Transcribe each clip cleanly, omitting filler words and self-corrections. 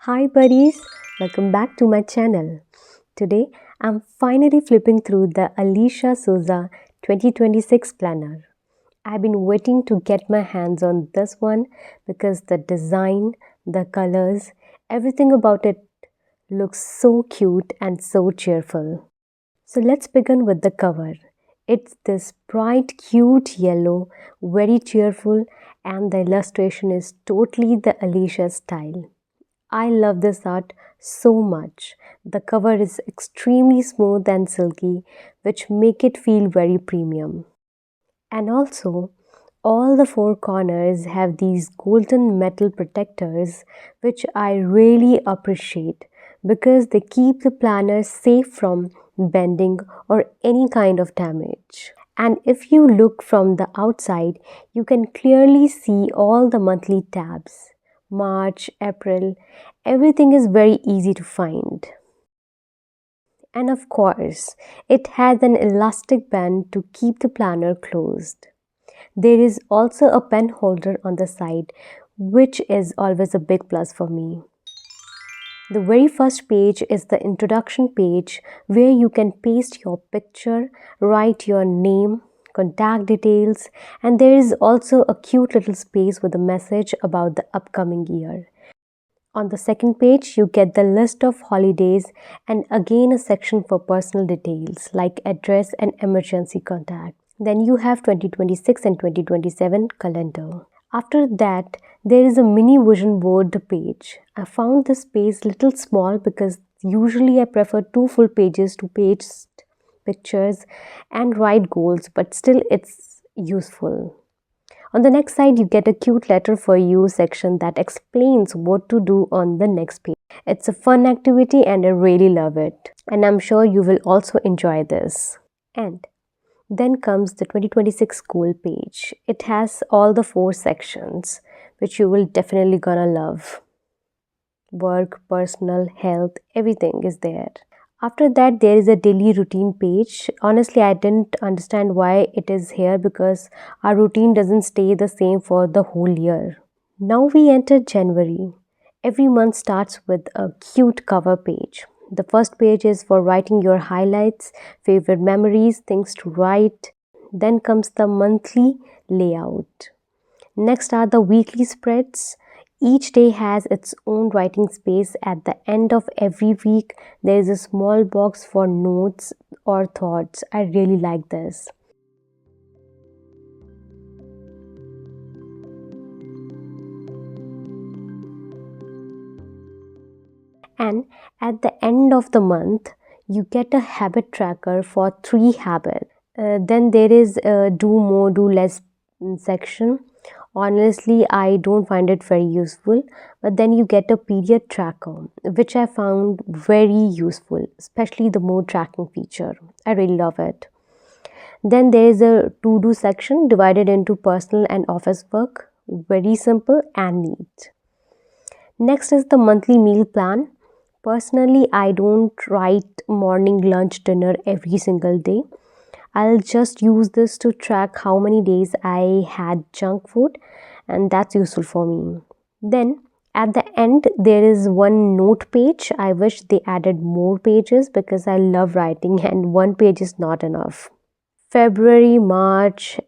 Hi buddies, welcome back to my channel. Today I'm finally flipping through the Alicia Souza 2026 planner. I've been waiting to get my hands on this one because the design, the colors, everything about it looks so cute and so cheerful. So let's begin with the cover. It's this bright, cute yellow, very cheerful, and the illustration is totally the Alicia style. I love this art so much. The cover is extremely smooth and silky, which make it feel very premium. And also, all the four corners have these golden metal protectors, which I really appreciate because they keep the planner safe from bending or any kind of damage. And if you look from the outside, you can clearly see all the monthly tabs. March, April, everything is very easy to find. And of course, it has an elastic band to keep the planner closed. There is also a pen holder on the side, which is always a big plus for me. The very first page is the introduction page where you can paste your picture, write your name, contact details, and there is also a cute little space with a message about the upcoming year. On the second page, you get the list of holidays and again a section for personal details like address and emergency contact. Then you have 2026 and 2027 calendar. After that, there is a mini vision board page. I found this page little small because usually I prefer two full pages to paste pictures and write goals, but still it's useful. On the next side, you get a cute letter for you section that explains what to do on the next page. It's a fun activity and I really love it. And I'm sure you will also enjoy this. And then comes the 2026 goal page. It has all the four sections, which you will definitely gonna love. Work, personal, health, everything is there. After that, there is a daily routine page. Honestly, I didn't understand why it is here because our routine doesn't stay the same for the whole year. Now we enter January. Every month starts with a cute cover page. The first page is for writing your highlights, favorite memories, things to write. Then comes the monthly layout. Next are the weekly spreads. Each day has its own writing space. At the end of every week, there is a small box for notes or thoughts. I really like this. And at the end of the month, you get a habit tracker for 3 habits. Then there is a do more, do less section. Honestly, I don't find it very useful, but then you get a period tracker, which I found very useful, especially the mode tracking feature. I really love it. Then there is a to-do section divided into personal and office work. Very simple and neat. Next is the monthly meal plan. Personally, I don't write morning, lunch, dinner every single day. I'll just use this to track how many days I had junk food, and that's useful for me. Then at the end, there is one note page. I wish they added more pages because I love writing and one page is not enough. February, March,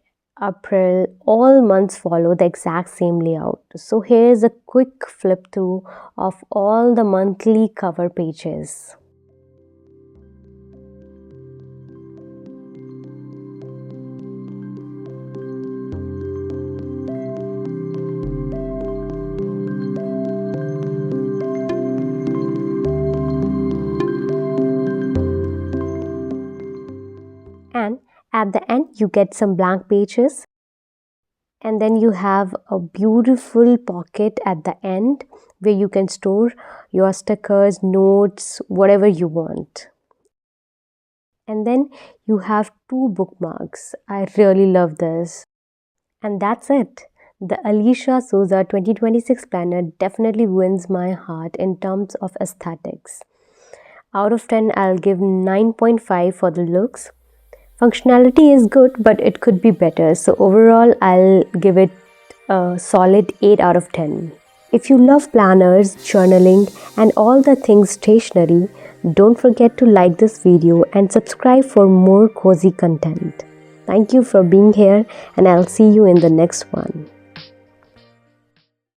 April, all months follow the exact same layout. So here's a quick flip through of all the monthly cover pages. And at the end, you get some blank pages. And then you have a beautiful pocket at the end where you can store your stickers, notes, whatever you want. And then you have 2 bookmarks. I really love this. And that's it. The Alicia Souza 2026 planner definitely wins my heart in terms of aesthetics. Out of 10, I'll give 9.5 for the looks. Functionality is good, but it could be better. So overall, I'll give it a solid 8 out of 10. If you love planners, journaling, and all the things stationery, don't forget to like this video and subscribe for more cozy content. Thank you for being here, and I'll see you in the next one.